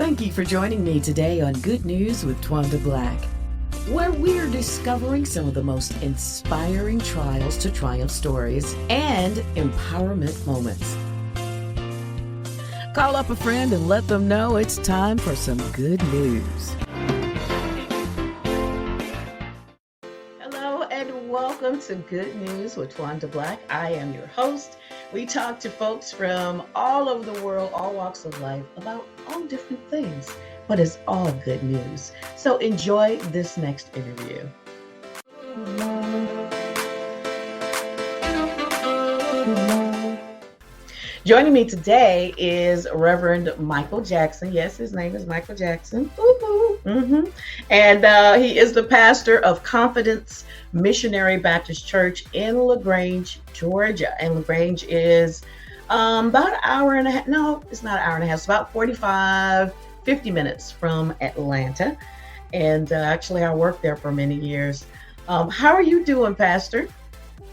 Thank you for joining me today on Good News with Twanda Black, where we're discovering some of the most inspiring trials to triumph stories and empowerment moments. Call up a friend and let them know it's time for some good news. Hello and welcome to Good News with Twanda Black. I am your host. We talk to folks from all over the world, all walks of life, about all different things, but it's all good news. So enjoy this next interview. Joining me today is Reverend Michael Jackson. Yes, his name is Michael Jackson. Mm-hmm. And he is the pastor of Confidence Missionary Baptist Church in LaGrange, Georgia. And LaGrange is about an hour and a half. No, it's not an hour and a half. It's about 50 minutes from Atlanta. And actually, I worked there for many years. How are you doing, Pastor?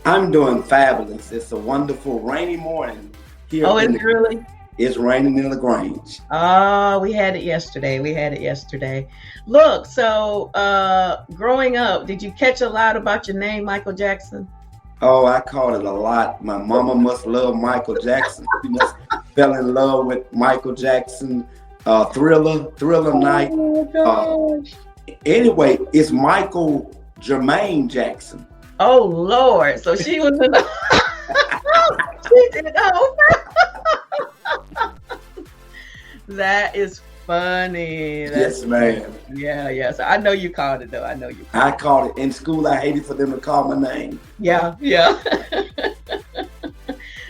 I'm doing fabulous. It's a wonderful rainy morning here. Oh, is it really? It's raining in LaGrange. Oh, we had it yesterday. Look, so growing up, did you catch a lot about your name, Michael Jackson? Oh, I caught it a lot. My mama must love Michael Jackson. She must fell in love with Michael Jackson. Thriller Night. Oh, gosh. Anyway, it's Michael Jermaine Jackson. Oh, Lord. So she was in the... She did. Oh, that is funny. Yes, ma'am. Yeah. So I know you called it, though. I called it. In school, I hated for them to call my name. Yeah.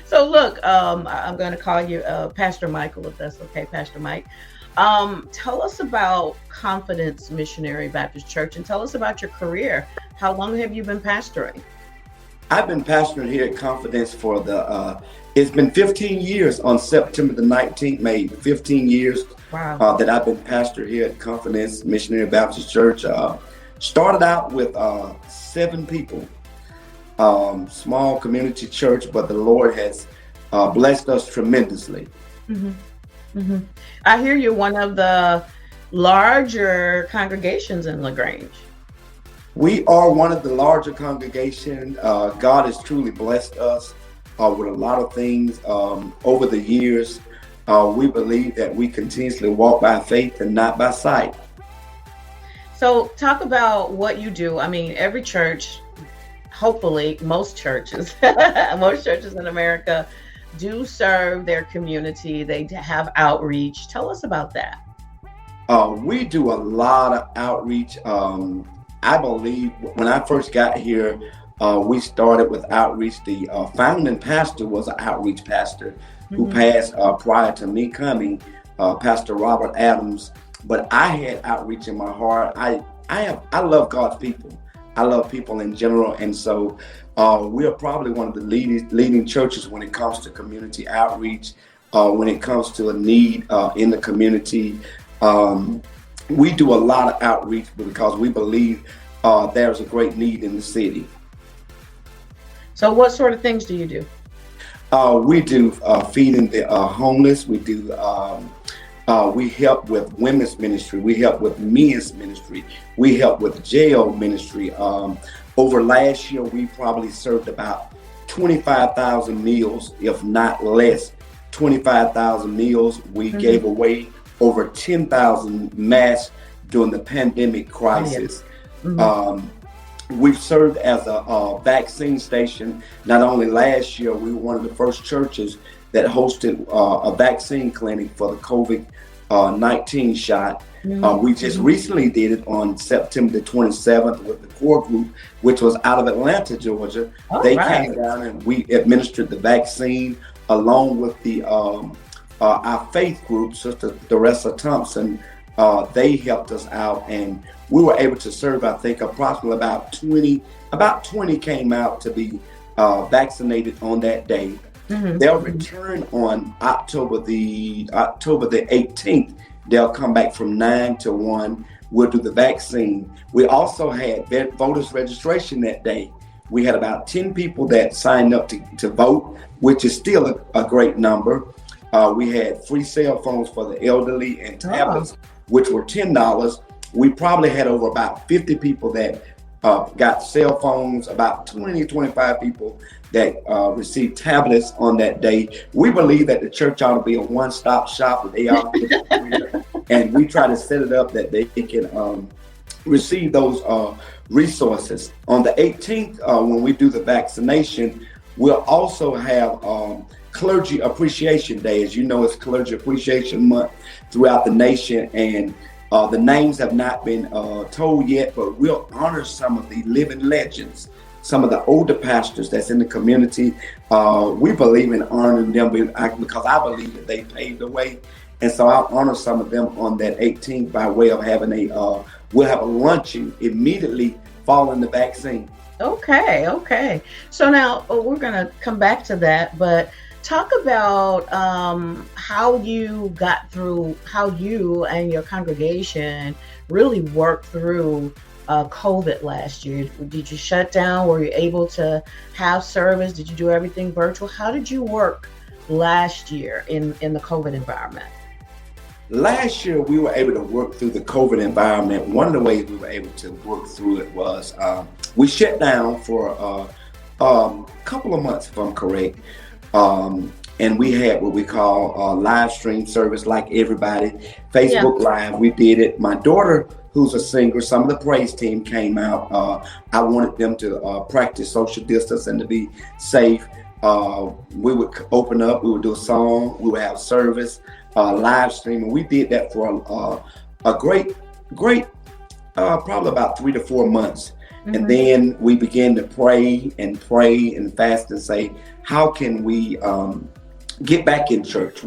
So look, I'm going to call you Pastor Michael, if that's okay, Pastor Mike. Tell us about Confidence Missionary Baptist Church and tell us about your career. How long have you been pastoring? I've been pastoring here at Confidence for it's been 15 years on September the 19th, made 15 years. Wow. That I've been pastor here at Confidence Missionary Baptist Church. Started out with 7 people, small community church, but the Lord has blessed us tremendously. Mm-hmm. Mm-hmm. I hear you're one of the larger congregations in LaGrange. We are one of the larger congregations. God has truly blessed us with a lot of things over the years. We believe that we continuously walk by faith and not by sight. So talk about what you do. I mean, every church, hopefully most churches in America do serve their community. They have outreach. Tell us about that. We do a lot of outreach. I believe when I first got here, we started with outreach. The founding pastor was an outreach pastor who passed prior to me coming, Pastor Robert Adams. But I had outreach in my heart. I love God's people. I love people in general. And so we are probably one of the leading churches when it comes to community outreach, when it comes to a need in the community. We do a lot of outreach because we believe there's a great need in the city. So what sort of things do you do? We do feeding the homeless. We do. We help with women's ministry. We help with men's ministry. We help with jail ministry. Over last year, we probably served about 25,000 meals, if not less. 25,000 meals. We gave away over 10,000 masks during the pandemic crisis. We've served as a vaccine station. Not only last year, we were one of the first churches that hosted a vaccine clinic for the COVID-19 shot. We just recently did it on September the 27th with the core group, which was out of Atlanta, Georgia. They came down and we administered the vaccine along with the our faith group, Sister Theresa Thompson. They helped us out, and we were able to serve, I think, approximately about 20 came out to be vaccinated on that day. They'll return on October the 18th. They'll come back from 9 to 1. We'll do the vaccine. We also had voters registration that day. We had about 10 people that signed up to vote, which is still a great number. We had free cell phones for the elderly and Oh, tablets, which were $10. We probably had over about 50 people that got cell phones, about 20, 25 people that received tablets on that day. We believe that the church ought to be a one-stop shop, that they ought to get everywhere. And we try to set it up that they can receive those resources. On the 18th, when we do the vaccination, we'll also have Clergy Appreciation Day. As you know, it's Clergy Appreciation Month throughout the nation, and the names have not been told yet, but we'll honor some of the living legends, some of the older pastors that's in the community. We believe in honoring them because I believe that they paved the way. And so I'll honor some of them on that 18th by way of having we'll have a luncheon immediately following the vaccine. okay. So now we're going to come back to that, but talk about how you got through, how you and your congregation really worked through COVID last year. Did you shut down? Were you able to have service? Did you do everything virtual? How did you work last year in the COVID environment? Last year, we were able to work through the COVID environment. One of the ways we were able to work through it was we shut down for a couple of months, if I'm correct. And we had what we call live stream service like everybody. Facebook Live, we did it. My daughter, who's a singer, some of the praise team came out. I wanted them to practice social distance and to be safe. We would open up, we would do a song, we would have service, live stream, and we did that for a great, probably about 3 to 4 months. Mm-hmm. And then we began to pray and fast and say, how can we get back in church?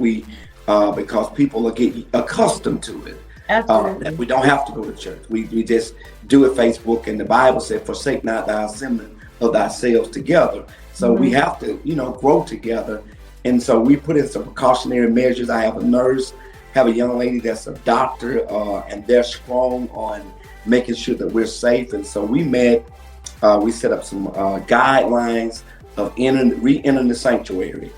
Because people are getting accustomed to it. That we don't have to go to church. We just do it Facebook, and the Bible said, forsake not thy assembling of thyselves together. So we have to, grow together. And so we put in some precautionary measures. I have a nurse, have a young lady that's a doctor, and they're strong on making sure that we're safe. And so we met, we set up some guidelines of re-entering the sanctuary.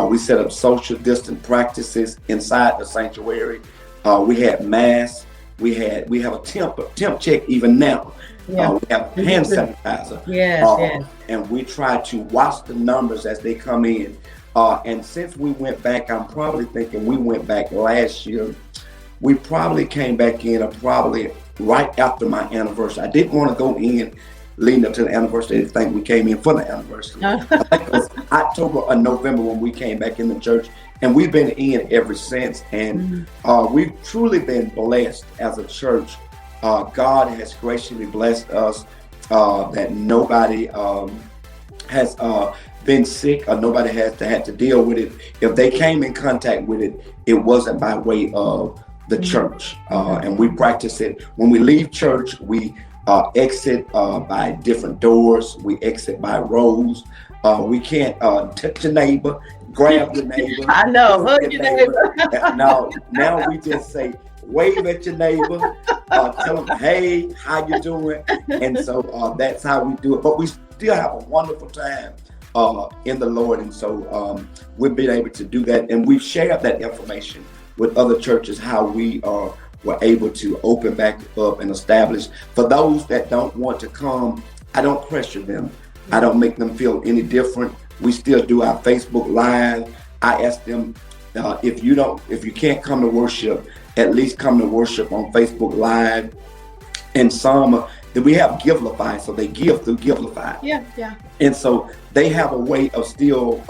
We set up social distance practices inside the sanctuary. We had masks. We have a temp check even now. Yeah. We have hand sanitizer. Yes. And we try to watch the numbers as they come in. And since we went back, I'm probably thinking we went back last year. We probably came back in probably right after my anniversary. I didn't want to go in leading up to the anniversary. I think we came in for the anniversary. I think it was October or November when we came back in the church. And we've been in ever since. And we've truly been blessed as a church. God has graciously blessed us that nobody has been sick or nobody has had to deal with it. If they came in contact with it, it wasn't by way of the church. And we practice it. When we leave church, we exit by different doors. We exit by rows. We can't touch your neighbor, grab your neighbor. I know, hug your neighbor. Now we just say, wave at your neighbor, tell them, hey, how you doing? And so that's how we do it. But we still have a wonderful time in the Lord. And so we've been able to do that. And we've shared that information with other churches, how we were able to open back up and establish. For those that don't want to come, I don't pressure them. I don't make them feel any different. We still do our Facebook Live. I ask them, if you can't come to worship, at least come to worship on Facebook Live. And some that we have Givelify, so they give through Givelify. Yeah. And so they have a way of still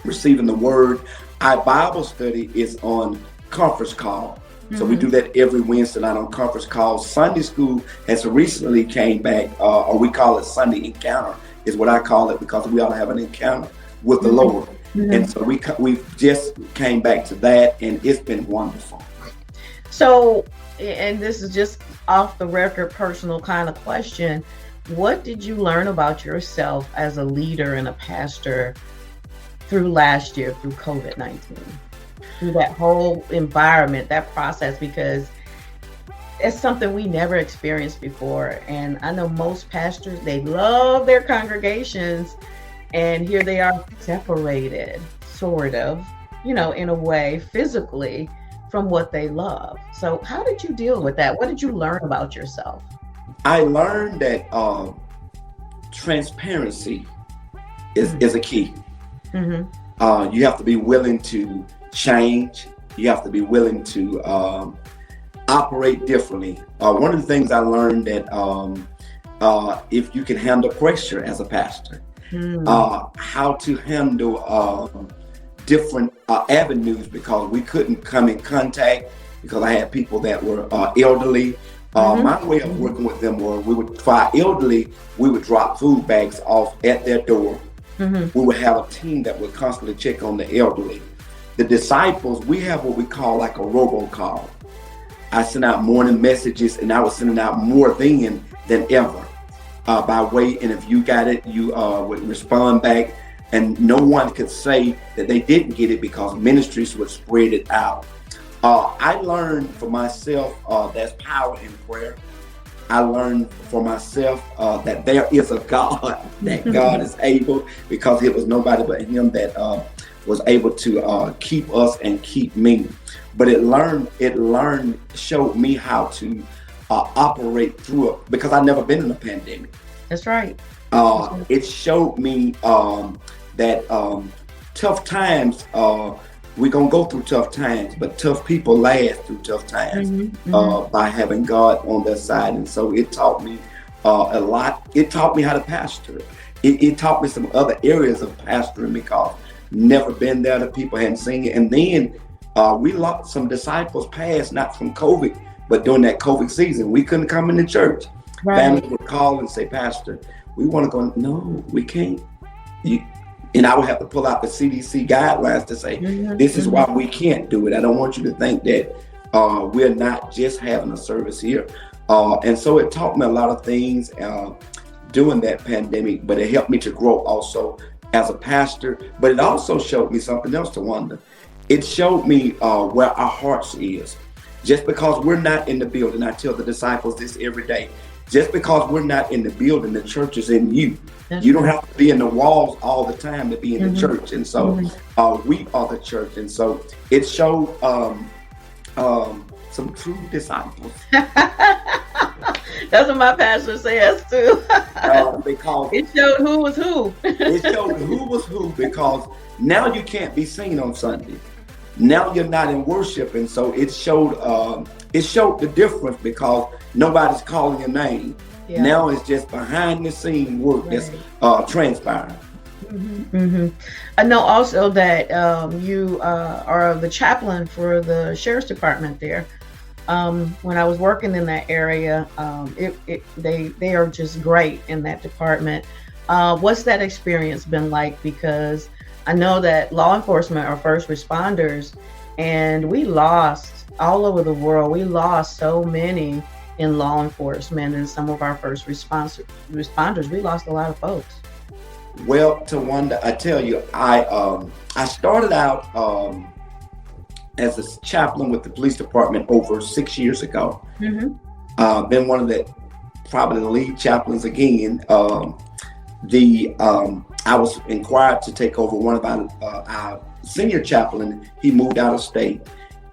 receiving the word. Our Bible study is on conference call. So we do that every Wednesday night on conference call. Sunday school has recently came back, or we call it Sunday Encounter, is what I call it, because we ought to have an encounter with the Lord. And so we just came back to that, and it's been wonderful. So, and this is just off the record, personal kind of question. What did you learn about yourself as a leader and a pastor through last year, through COVID-19? Through that whole environment, that process, because it's something we never experienced before. And I know most pastors, they love their congregations, and here they are separated, sort of. in a way, physically from what they love. So, how did you deal with that? What did you learn about yourself? I learned that transparency is a key. Mm-hmm. You have to be willing to change. You have to be willing to operate differently. One of the things I learned that if you can handle pressure as a pastor, how to handle different avenues, because we couldn't come in contact because I had people that were elderly. My way of working with them was for our elderly, we would drop food bags off at their door. We would have a team that would constantly check on the elderly. The disciples, we have what we call like a robocall. I sent out morning messages, and I was sending out more then than ever by way. And if you got it, you would respond back, and no one could say that they didn't get it because ministries would spread it out. I learned for myself there's power in prayer. I learned for myself that there is a God, that God is able, because it was nobody but Him that was able to keep us and keep me. But it showed me how to operate through it, because I've never been in a pandemic. That's right. It showed me that tough times, we're going to go through tough times, but tough people last through tough times by having God on their side. And so it taught me a lot. It taught me how to pastor. It taught me some other areas of pastoring, because never been there, the people hadn't seen it. And then we lost some disciples passed, not from COVID, but during that COVID season. We couldn't come into church. Right. Families would call and say, Pastor, we want to go. No, we can't. And I would have to pull out the CDC guidelines to say, this is why we can't do it. I don't want you to think that we're not just having a service here. And so it taught me a lot of things during that pandemic, but it helped me to grow also as a pastor. But it also showed me something else, Twanda. It showed me where our hearts is. Just because we're not in the building, I tell the disciples this every day, just because we're not in the building, the church is in you. You don't have to be in the walls all the time to be in the church. And so we are the church. And so it showed some true disciples. That's what my pastor says too. Because it showed who was who. It showed who was who, because now you can't be seen on Sunday. Now you're not in worship. And so it showed the difference, because nobody's calling your name. Yeah. Now it's just behind the scene work that's transpiring. I know also that you are the chaplain for the sheriff's department there. When I was working in that area, they are just great in that department. What's that experience been like? Because I know that law enforcement are first responders, and we lost all over the world. We lost so many in law enforcement, and some of our first responders. We lost a lot of folks. Well, Twanda, I tell you, I started out as a chaplain with the police department over 6 years ago. Been one of probably the lead chaplains again. I was inquired to take over one of our senior chaplain. He moved out of state,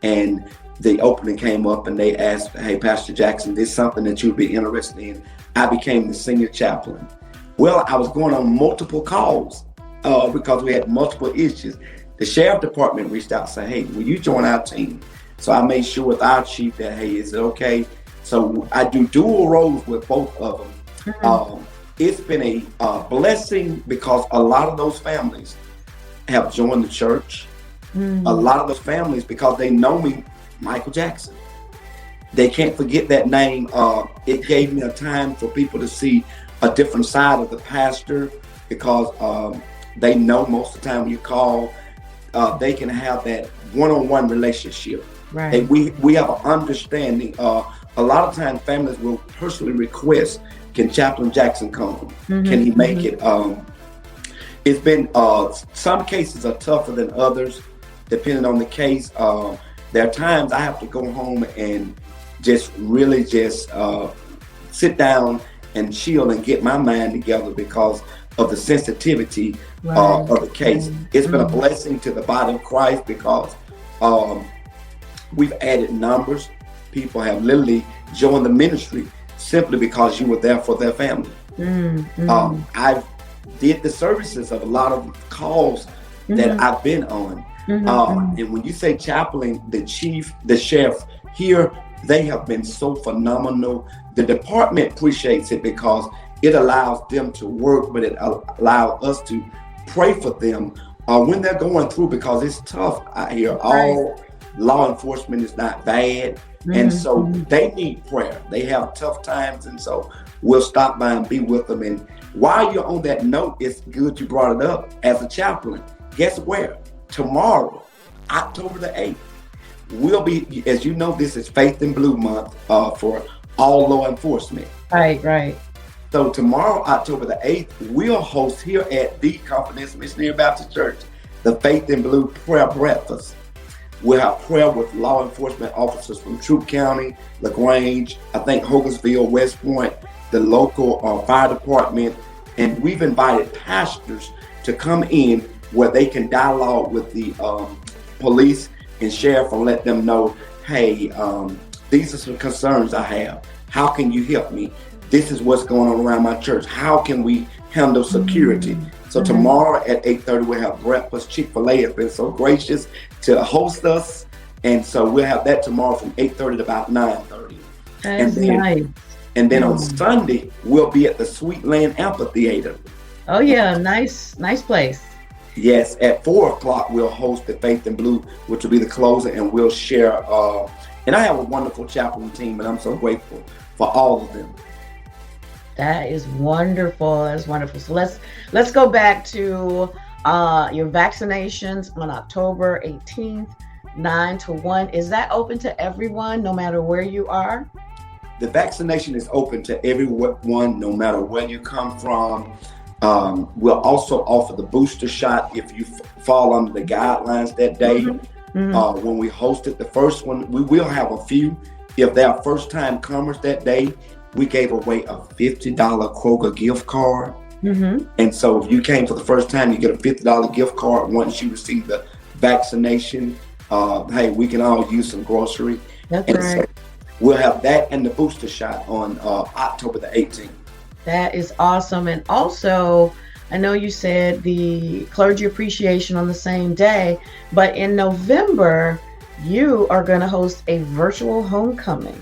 and the opening came up, and they asked, hey, Pastor Jackson, this is something that you'd be interested in. I became the senior chaplain. Well, I was going on multiple calls because we had multiple issues. The sheriff department reached out and said, hey, will you join our team? So I made sure with our chief that, hey, is it okay? So I do dual roles with both of them. It's been a blessing, because a lot of those families have joined the church. A lot of those families, because they know me, Michael Jackson. They can't forget that name. It gave me a time for people to see a different side of the pastor, because they know most of the time when you call, they can have that one-on-one relationship. Right. And we have an understanding. A lot of times families will personally request, can Chaplain Jackson come? Can he make it? It's been, some cases are tougher than others, depending on the case. There are times I have to go home and just really sit down and chill and get my mind together, because of the sensitivity Right. of the case. It's been a Mm. blessing to the body of Christ because um, we've added numbers. People have literally joined the ministry simply because you were there for their family. Mm. Mm. I've did the services of a lot of calls that Mhm. I've been on. Mhm. Mhm. And when you say chaplain, the chief, the chef here, they have been so phenomenal. The department appreciates it because it allows them to work, but it allows us to pray for them when they're going through because it's tough out here. Right. All law enforcement is not bad. And Mhm. so Mhm. they need prayer. They have tough times. And so we'll stop by and be with them. And while you're on that note, it's good you brought it up as a chaplain. Guess where? Tomorrow, October the 8th, we'll be, as you know, this is Faith in Blue Month for all law enforcement. Right. Right. So tomorrow, October the 8th, we'll host here at the Confidence Missionary Baptist Church, the Faith in Blue Prayer Breakfast. We'll have prayer with law enforcement officers from Troup County, LaGrange, I think Hogansville, West Point, the local fire department, and we've invited pastors to come in where they can dialogue with the police and sheriff and let them know, hey, these are some concerns I have. How can you help me? This is what's going on around my church. How can we handle security? So tomorrow at 8:30, we'll have breakfast. Chick-fil-A has been so gracious to host us. And so we'll have that tomorrow from 8:30 to about 9:30. That's nice. And then on Sunday, we'll be at the Sweetland Amphitheater. Oh yeah, nice, nice place. Yes, at 4 o'clock, we'll host the Faith in Blue, which will be the closer, and we'll share. And I have a wonderful chaplain team, and I'm so grateful for all of them. That is wonderful. That's wonderful. So let's go back to your vaccinations on October 18th, 9 to 1. Is that open to everyone, no matter where you are? The vaccination is open to everyone, no matter where you come from. We'll also offer the booster shot if you fall under the guidelines that day. When we hosted the first one, we will have a few. If they are first-time comers that day, we gave away a $50 Kroger gift card. And so if you came for the first time, you get a $50 gift card once you receive the vaccination. Hey, we can all use some grocery. That's and right. So we'll have that and the booster shot on October the 18th. That is awesome. And also, I know you said the clergy appreciation on the same day, but in November, you are going to host a virtual homecoming.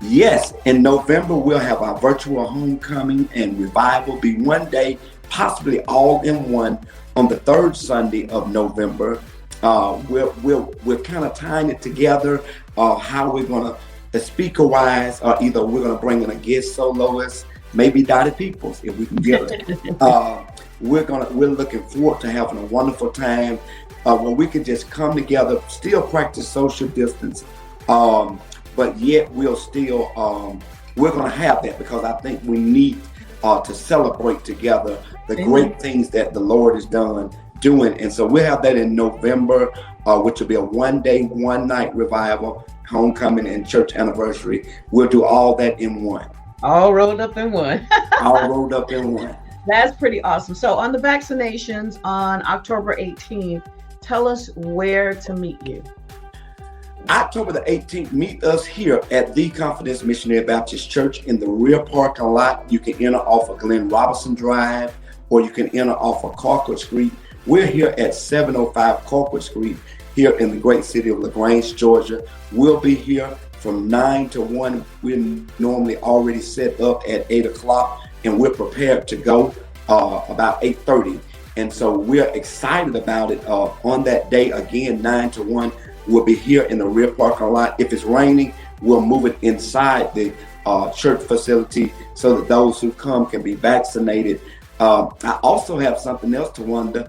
Yes, in November, we'll have our virtual homecoming and revival be one day, possibly all in one, on the third Sunday of November. We're kind of tying it together, how we're going to, the speaker-wise, either we're going to bring in a guest soloist, maybe Dottie Peoples, if we can get it. We're looking forward to having a wonderful time where we can just come together, still practice social distance, but yet we'll still, we're going to have that because I think we need to celebrate together the great things that the Lord is doing. And so we'll have that in November, which will be a one-day, one-night revival, homecoming, and church anniversary. We'll do all that in one. All rolled up in one. All rolled up in one. That's pretty awesome. So on the vaccinations on October 18th, tell us where to meet you. October the 18th, meet us here at the Confidence Missionary Baptist Church in the rear parking lot. You can enter off of Glenn Robinson Drive, or you can enter off of Colquitt Street. We're here at 705 Colquitt Street, here in the great city of LaGrange, Georgia. We'll be here from 9 to 1. We're normally already set up at 8 o'clock, and we're prepared to go about 8:30. And so we're excited about it. On that day, again, 9 to 1, we'll be here in the rear parking lot. If it's raining, we'll move it inside the church facility so that those who come can be vaccinated. I also have something else to wonder.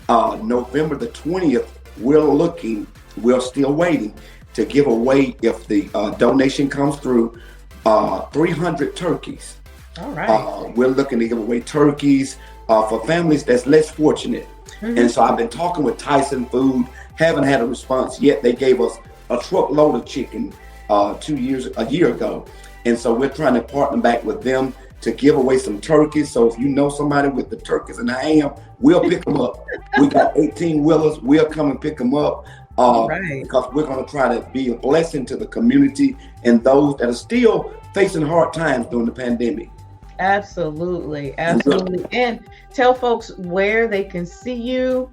November the 20th, we're still waiting to give away, if the donation comes through, 300 turkeys. All right. We're looking to give away turkeys for families that's less fortunate. And so I've been talking with Tyson Food, haven't had a response yet. They gave us a truckload of chicken a year ago. And so we're trying to partner back with them to give away some turkeys. So if you know somebody with the turkeys and the ham, we'll pick them up. We got 18 wheelers. We'll come and pick them up Right. because we're going to try to be a blessing to the community and those that are still facing hard times during the pandemic. Absolutely. And we'll- Absolutely. And tell folks where they can see you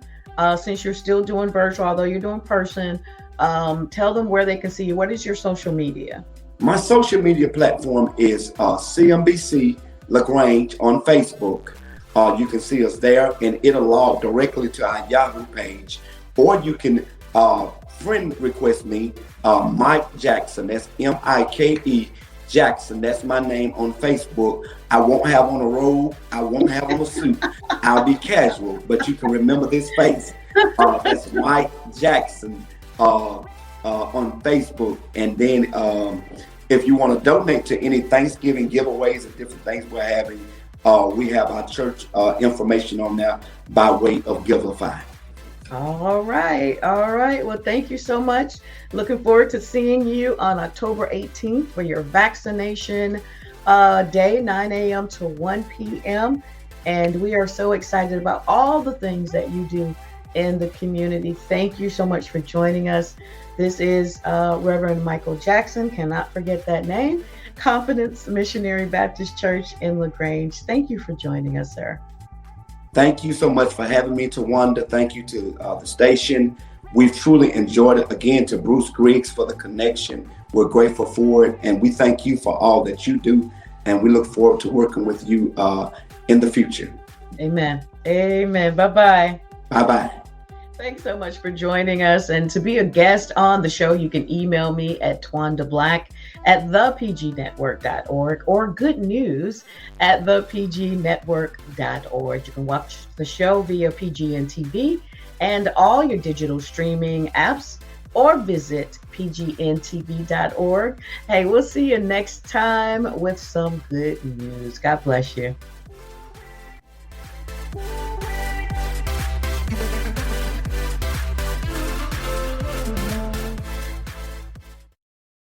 since you're still doing virtual, although you're doing person. Tell them where they can see you. What is your social media? My social media platform is CMBC LaGrange on Facebook. You can see us there, and it'll log directly to our Yahoo page. Or you can friend request me, Mike Jackson. That's Mike Jackson. That's my name on Facebook. I won't have on a robe. I won't have on a suit. I'll be casual, but you can remember this face. That's Mike Jackson on Facebook. And then if you want to donate to any Thanksgiving giveaways and different things we're having, we have our church information on there by way of Giveify. All right. All right. Well, thank you so much. Looking forward to seeing you on October 18th for your vaccination day, 9 a.m. to 1 p.m. And we are so excited about all the things that you do in the community. Thank you so much for joining us. This is Reverend Michael Jackson. Cannot forget that name. Confidence Missionary Baptist Church in LaGrange. Thank you for joining us, sir. Thank you so much for having me, Twanda. Thank you to the station. We've truly enjoyed it. Again, to Bruce Griggs for the connection. We're grateful for it. And we thank you for all that you do. And we look forward to working with you in the future. Amen. Amen. Bye-bye. Bye-bye. Thanks so much for joining us. And to be a guest on the show, you can email me at twandablack@thepgnetwork.org or goodnews@thepgnetwork.org. You can watch the show via PGN TV and all your digital streaming apps, or visit pgntv.org. Hey, we'll see you next time with some good news. God bless you.